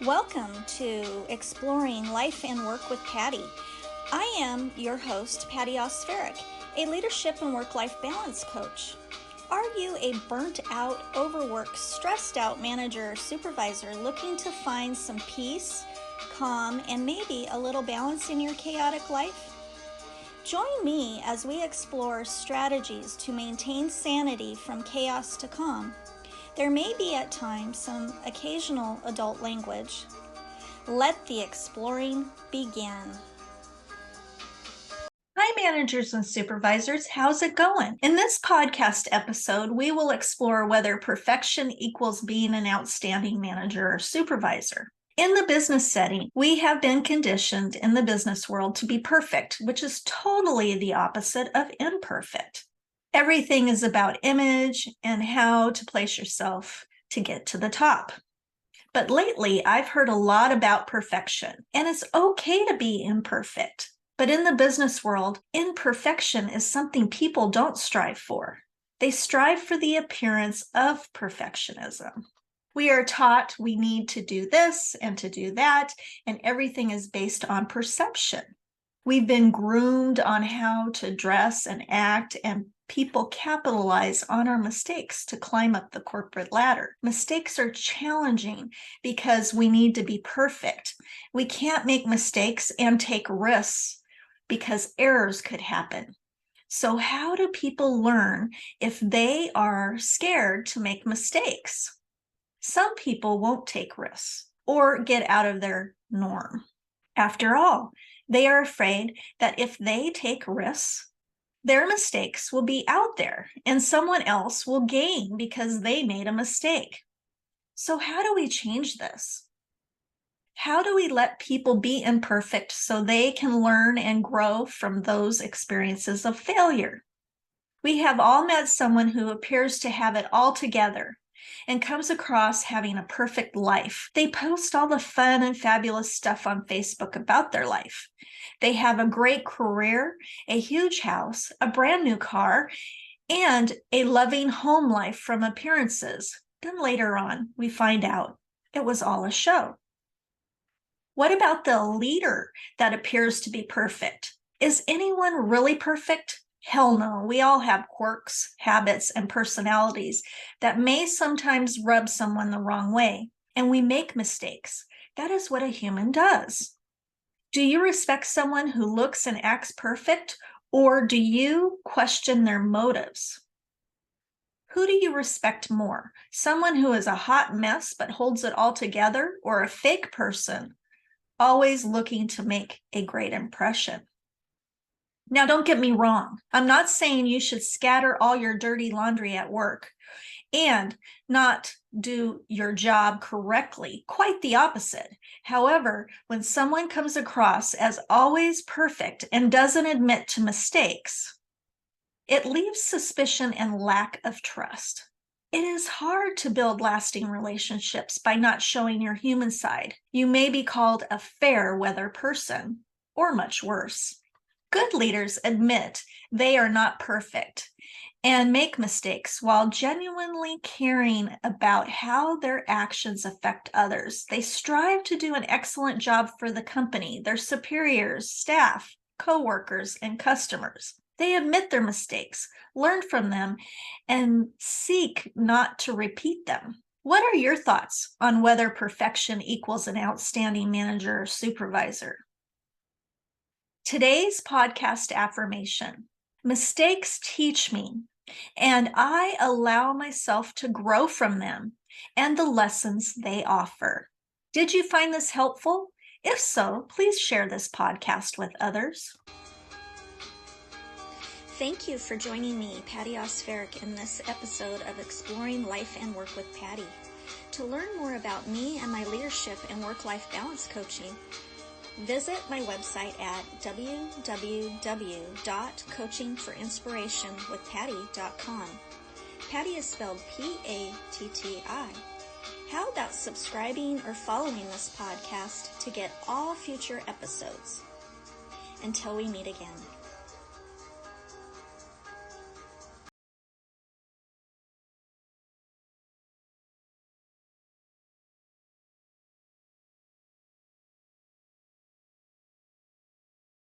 Welcome to Exploring Life and Work with Patty. I am your host, Patty Osferic, a leadership and work-life balance coach. Are you a burnt-out, overworked, stressed-out manager or supervisor looking to find some peace, calm, and maybe a little balance in your chaotic life? Join me as we explore strategies to maintain sanity from chaos to calm. There may be at times some occasional adult language. Let the exploring begin. Hi, managers and supervisors. How's it going? In this podcast episode, we will explore whether perfection equals being an outstanding manager or supervisor. In the business setting, we have been conditioned in the business world to be perfect, which is totally the opposite of imperfect. Everything is about image and how to place yourself to get to the top. But lately, I've heard a lot about perfection, and it's okay to be imperfect. But in the business world, imperfection is something people don't strive for. They strive for the appearance of perfectionism. We are taught we need to do this and to do that, and everything is based on perception. We've been groomed on how to dress and act, and people capitalize on our mistakes to climb up the corporate ladder. Mistakes are challenging because we need to be perfect. We can't make mistakes and take risks because errors could happen. So how do people learn if they are scared to make mistakes? Some people won't take risks or get out of their norm. After all, they are afraid that if they take risks, their mistakes will be out there and someone else will gain because they made a mistake. So how do we change this? How do we let people be imperfect so they can learn and grow from those experiences of failure? We have all met someone who appears to have it all together and comes across having a perfect life. They post all the fun and fabulous stuff on Facebook about their life. They have a great career, a huge house, a brand new car, and a loving home life from appearances. Then later on, we find out it was all a show. What about the leader that appears to be perfect? Is anyone really perfect? Hell no. We all have quirks, habits, and personalities that may sometimes rub someone the wrong way, and we make mistakes. That is what a human does. Do you respect someone who looks and acts perfect, or do you question their motives? Who do you respect more? Someone who is a hot mess but holds it all together, or a fake person always looking to make a great impression? Now, don't get me wrong. I'm not saying you should scatter all your dirty laundry at work and not do your job correctly. Quite the opposite. However, when someone comes across as always perfect and doesn't admit to mistakes, it leaves suspicion and lack of trust. It is hard to build lasting relationships by not showing your human side. You may be called a fair weather person, or much worse. Good leaders admit they are not perfect and make mistakes while genuinely caring about how their actions affect others. They strive to do an excellent job for the company, their superiors, staff, coworkers, and customers. They admit their mistakes, learn from them, and seek not to repeat them. What are your thoughts on whether perfection equals an outstanding manager or supervisor? Today's podcast affirmation: mistakes teach me, and I allow myself to grow from them and the lessons they offer. Did you find this helpful? If so, please share this podcast with others. Thank you for joining me, Patty Osferic, in this episode of Exploring Life and Work with Patty. To learn more about me and my leadership and work-life balance coaching, visit my website at www.coachingforinspirationwithpatty.com. Patty is spelled P-A-T-T-I. How about subscribing or following this podcast to get all future episodes? Until we meet again.